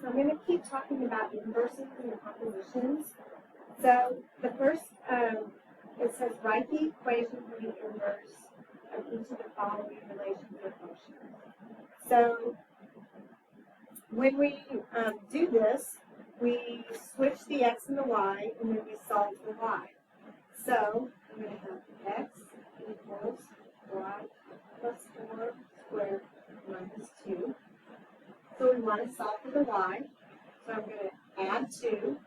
So I'm going to keep talking about inverses and compositions. So the first, it says write the equation for the inverse of each of the following relations or functions. So when we do this, we switch the x and the y, and then we solve for y. So I'm going to have x equals y plus 4 squared minus 2. So we want to solve for the y. So I'm going to add 2.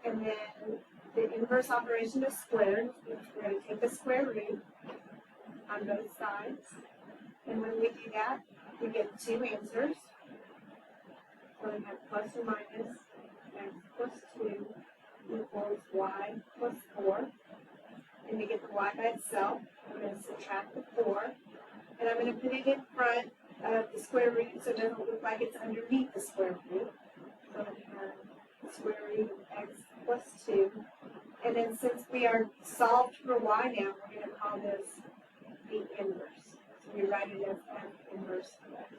And then the inverse operation is squared. We're going to take the square root on both sides. And when we do that, we get 2 answers. So we have plus or minus x plus 2 equals y plus 4. And to get the y by itself, I'm going to subtract the 4. And I'm going to put it in front of the square root so it doesn't look like it's underneath the square root. So I'm going to have the square root of x plus 2. And then since we are solved for y now, we're going to call this the inverse. So we write it as f inverse of x.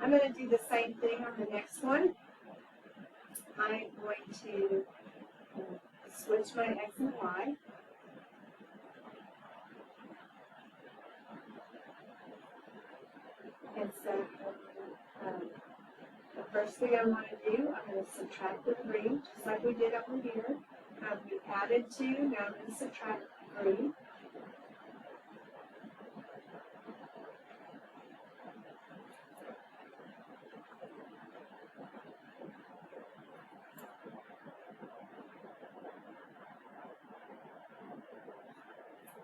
I'm going to do the same thing on the next one. I'm going to switch my x and y. And so the first thing I want to do, I'm going to subtract the 3, just like we did over here. We added 2, now I'm going to subtract 3.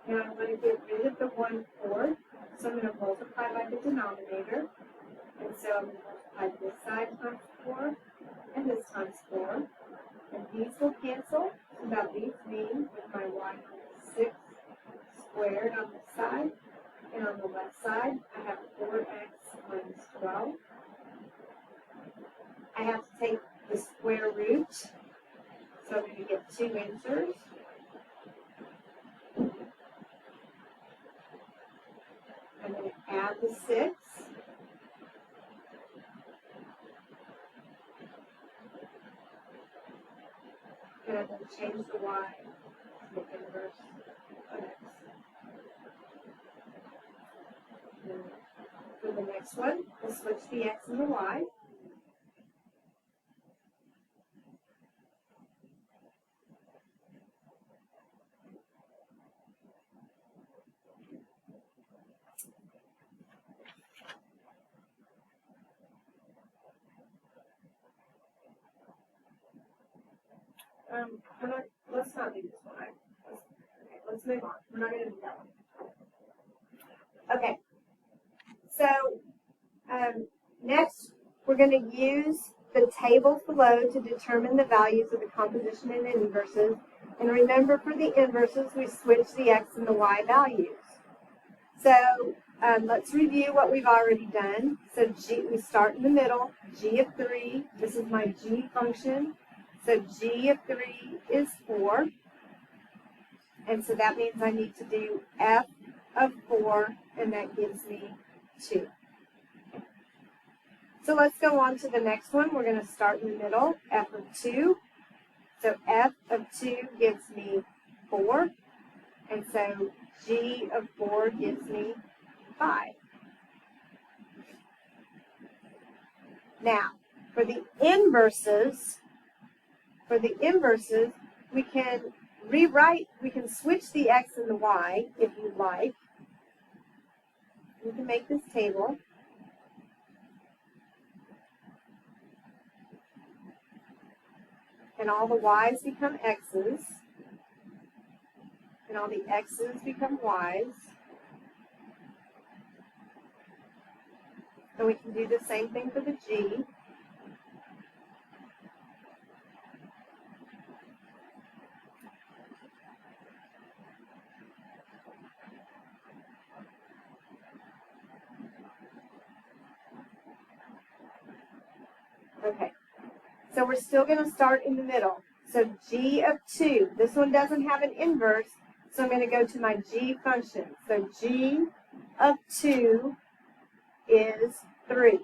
Now I'm going to get rid of the 1/4, so I'm going to multiply by the denominator. And so I'm going to multiply this side times 4 and this times 4. And these will cancel, so that leaves me with my y equals 6 squared on this side. And on the left side, I have 4x minus 12. I have to take the square root, so I'm going to get 2 answers. I'm going to add the 6. And I'm going to change the y to the inverse of x. And for the next one, we'll switch the x and the y. Let's not do this one. Let's move on. We're not going to do that one. Okay. So, next, we're going to use the tables below to determine the values of the composition and inverses. And remember, for the inverses, we switch the x and the y values. So, let's review what we've already done. So, we start in the middle, g of 3. This is my g function. So g of 3 is 4, and so that means I need to do f of 4, and that gives me 2. So let's go on to the next one. We're going to start in the middle, f of 2. So f of 2 gives me 4, and so g of 4 gives me 5. Now, for the inverses, we can we can switch the x and the y if you like. We can make this table. And all the y's become x's. And all the x's become y's. And we can do the same thing for the g. Okay, so we're still going to start in the middle. So g of 2, this one doesn't have an inverse, So I'm going to go to my g function. So g of 2 is 3.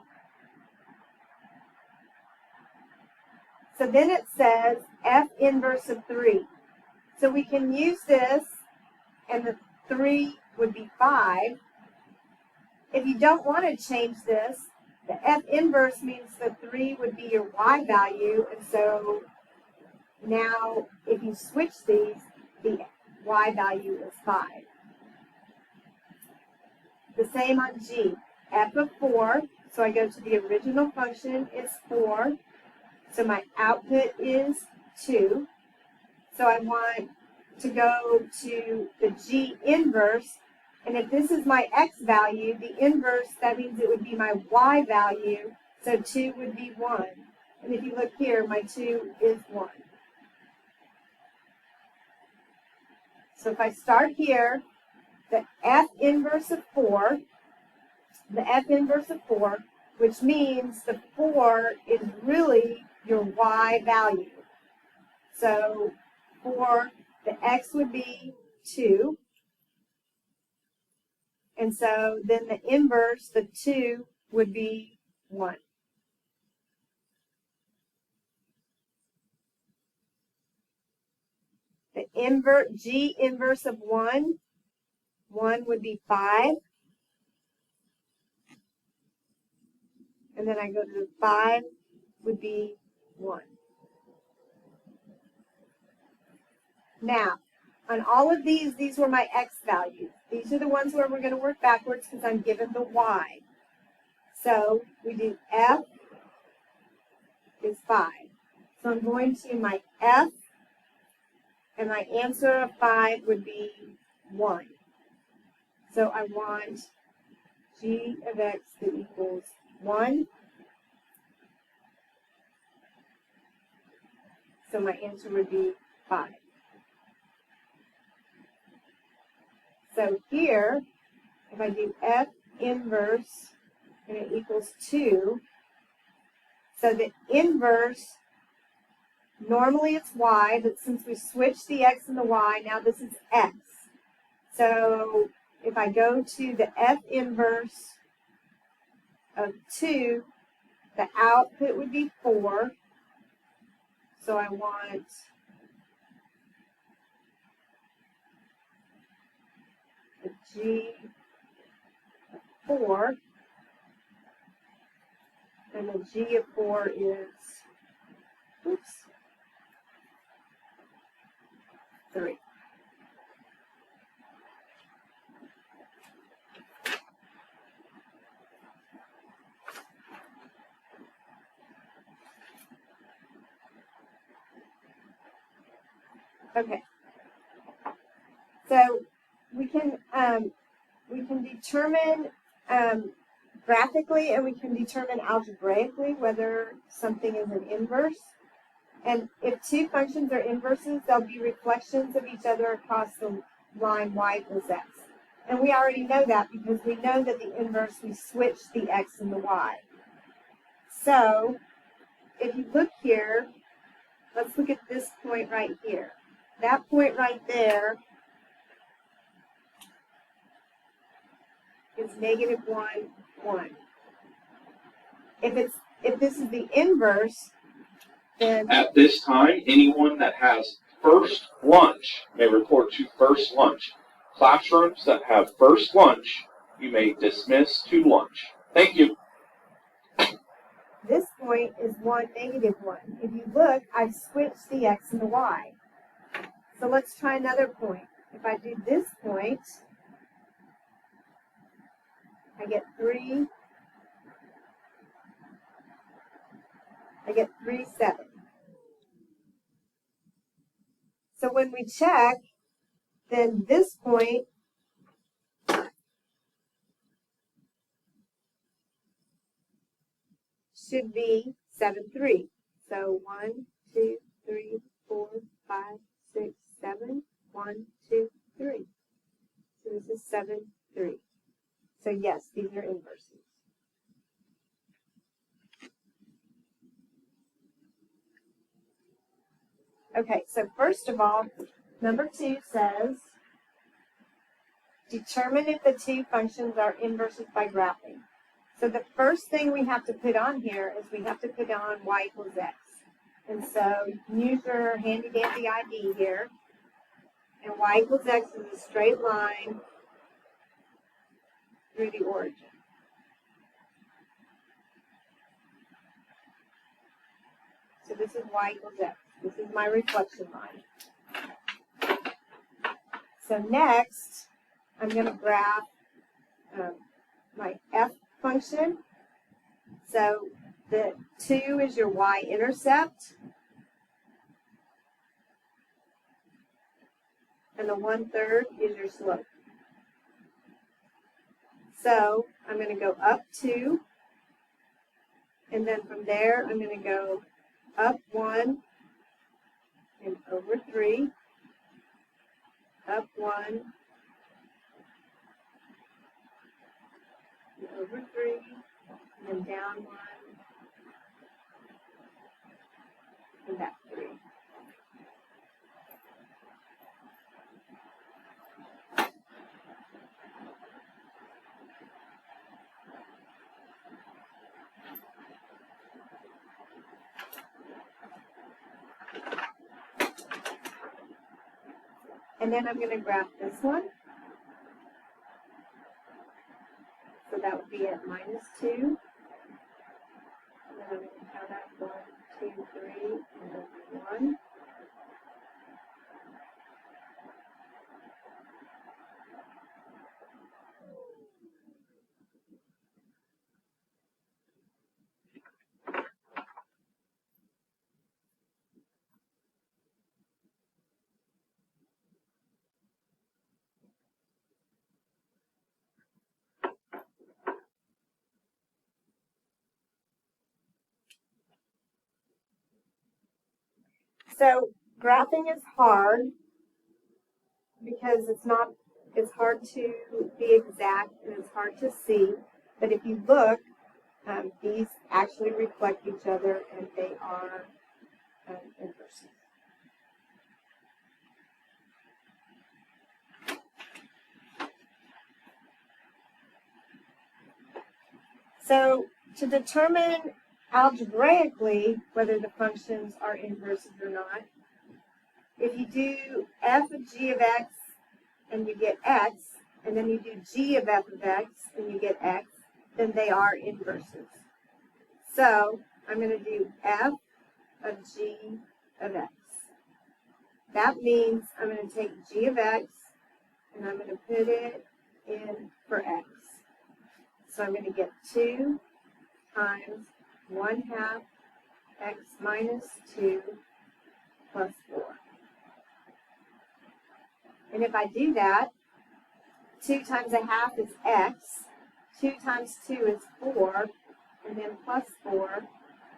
So then it says f inverse of 3. So we can use this, and the 3 would be 5. If you don't want to change this, the f inverse means the 3 would be your y value, and so now if you switch these, the y value is 5. The same on g. F of 4, so I go to the original function, is 4. So my output is 2. So I want to go to the g inverse. And if this is my x value, the inverse, that means it would be my y value. So 2 would be 1. And if you look here, my 2 is 1. So if I start here, the f inverse of 4, which means the 4 is really your y value. So for the x would be 2. And so then the inverse, the 2, would be 1. The g inverse of 1 would be 5. And then I go to the 5 would be 1. Now, on all of these were my x values. These are the ones where we're going to work backwards because I'm given the y. So we do f is 5. So I'm going to my f, and my answer of 5 would be 1. So I want g of x that equals 1. So my answer would be 5. So here, if I do f inverse, and it equals 2, so the inverse, normally it's y, but since we switched the x and the y, now this is x. So if I go to the f inverse of 2, the output would be 4. So I want the g of 4, and the g of 4 is, 3. Okay. So we can determine graphically, and we can determine algebraically whether something is an inverse. And if two functions are inverses, they'll be reflections of each other across the line y equals x. And we already know that because we know that the inverse, we switch the x and the y. So if you look here, let's look at this point right here. That point right there is negative 1, 1. If this is the inverse, then at this time, anyone that has first lunch may report to first lunch. Classrooms that have first lunch, you may dismiss to lunch. Thank you. This point is 1, negative 1. If you look, I've switched the x and the y. So let's try another point. If I do this point, I get 3. I get 3, 7. So when we check, then this point should be 7, 3. So 1, 2, 3, 4, 5, 6, 7. 1, 2, 3. So this is 7, 3. So yes, these are inverses. Okay, so first of all, number 2 says Determine if the two functions are inverses by graphing. So the first thing we have to put on here is we have to put on y equals x. And so you can use your handy dandy ID here. And y equals x is a straight line through the origin. So this is y equals x. This is my reflection line. So next, I'm going to graph my f function. So the 2 is your y-intercept. And the 1/3 is your slope. So I'm going to go up 2. And then from there, I'm going to go up 1 and over 3. Up 1 and over 3. And then down 1 and back 3. And then I'm going to graph this one. So that would be at -2. And then I'm going to count out 1, 2, 3, and then 1. So graphing is hard because it's hard to be exact and it's hard to see. But if you look, these actually reflect each other and they are inverses. So to determine algebraically whether the functions are inverses or not, if you do f of g of x and you get x, and then you do g of f of x and you get x, then they are inverses. So I'm going to do f of g of x. That means I'm going to take g of x and I'm going to put it in for x. So I'm going to get 2 times 1/2 x minus 2 plus 4. And if I do that, 2 times 1/2 is x, 2 times 2 is 4, and then plus 4,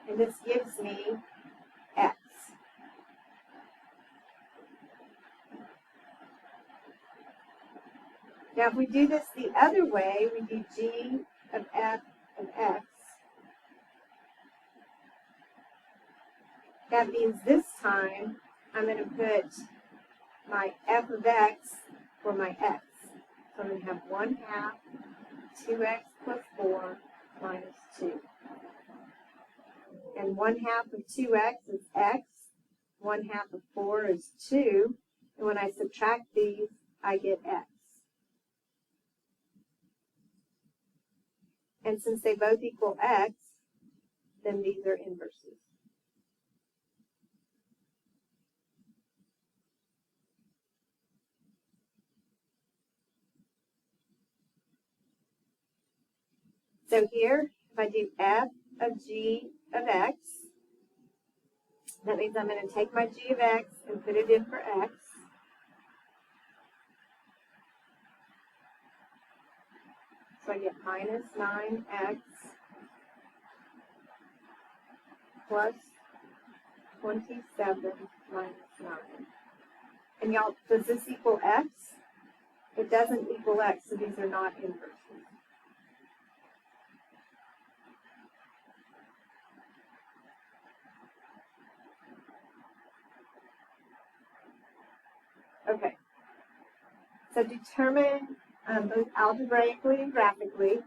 and this gives me x. Now if we do this the other way, we do g of f of x. That means this time I'm going to put my f of x for my x. So I'm going to have 1/2 2x plus 4 minus 2. And 1/2 of 2x is x. 1/2 of 4 is 2. And when I subtract these, I get x. And since they both equal x, then these are inverses. So here, if I do f of g of x, that means I'm going to take my g of x and put it in for x. So I get minus 9x plus 27 minus 9. And y'all, does this equal x? It doesn't equal x, so these are not inverses. Okay. So determine both algebraically and graphically.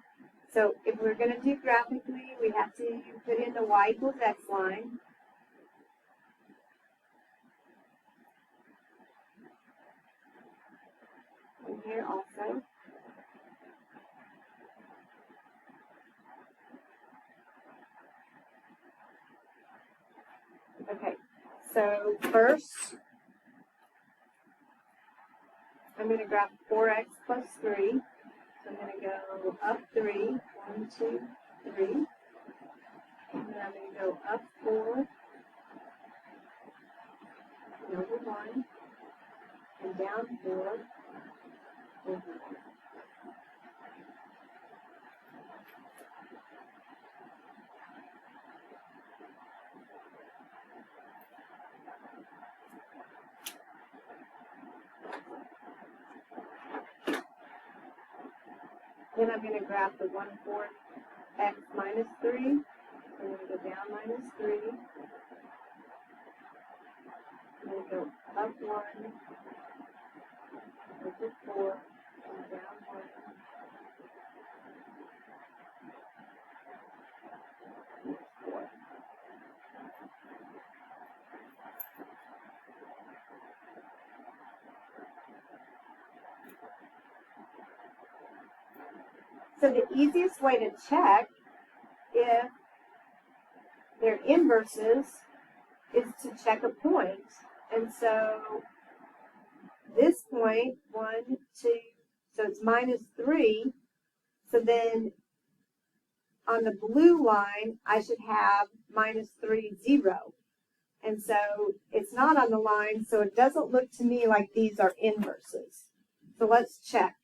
So if we're going to do graphically, we have to put in the y equals x line. And here also. Okay, so first, I'm going to graph 4x plus 3. So I'm going to go up 3, 1, 2, 3. And then I'm going to go up 4, and over 1, and down 4, over 1. Then I'm going to graph the 1/4 x minus 3. I'm going to go down minus 3. I'm going to go up 1, over 4, and down 1. And 4. So the easiest way to check if they're inverses is to check a point. And so this point, 1, 2, so it's minus 3. So then on the blue line, I should have minus 3, 0. And so it's not on the line, so it doesn't look to me like these are inverses. So let's check.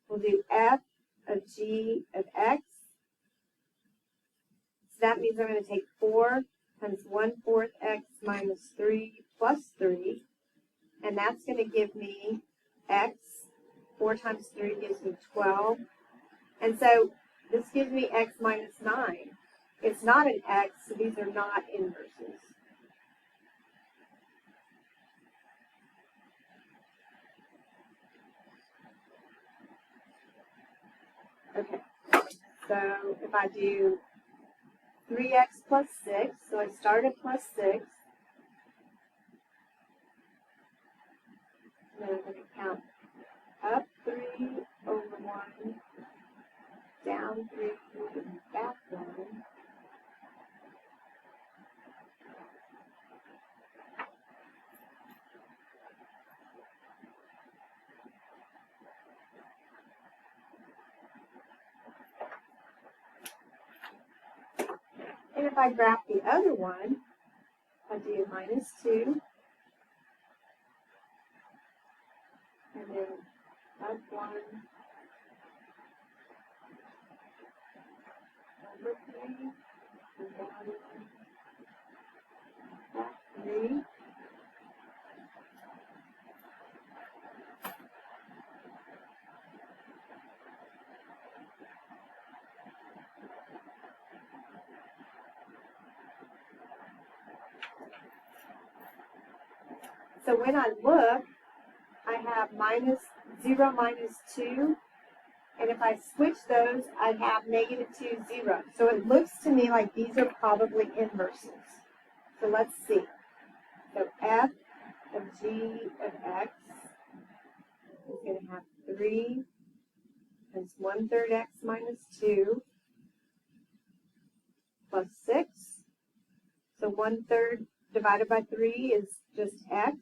We'll do f of g of x. So that means I'm going to take 4 times 1/4 x minus 3 plus 3. And that's going to give me x. 4 times 3 gives me 12. And so this gives me x minus 9. It's not an x, so these are not inverses. Okay, so if I do 3x plus 6, so I start at plus 6, and then I'm going to count up 3, over 1, down 3, and back 1. And if I graph the other one, I do minus 2, and then up 1, over 3, and down 1, back 3. So when I look, I have minus 0, minus 2. And if I switch those, I'd have negative 2, 0. So it looks to me like these are probably inverses. So let's see. So f of g of x is going to have 3 times 1/3 x minus 2 plus 6. So 1/3 divided by 3 is just x.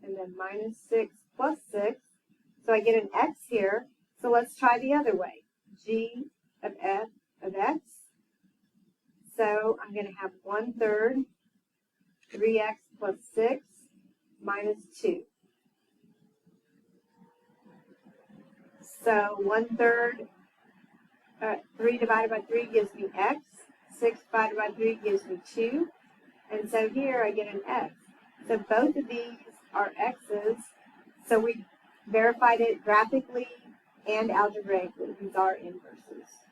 And then minus 6 plus 6. So I get an x here. So let's try the other way. G of f of x. So I'm going to have 1/3 3x plus 6 minus 2. So 1/3, 3 divided by 3 gives me x. 6 divided by 3 gives me 2. And so here I get an x. So both of these are x's. So we verified it graphically and algebraically. These are inverses.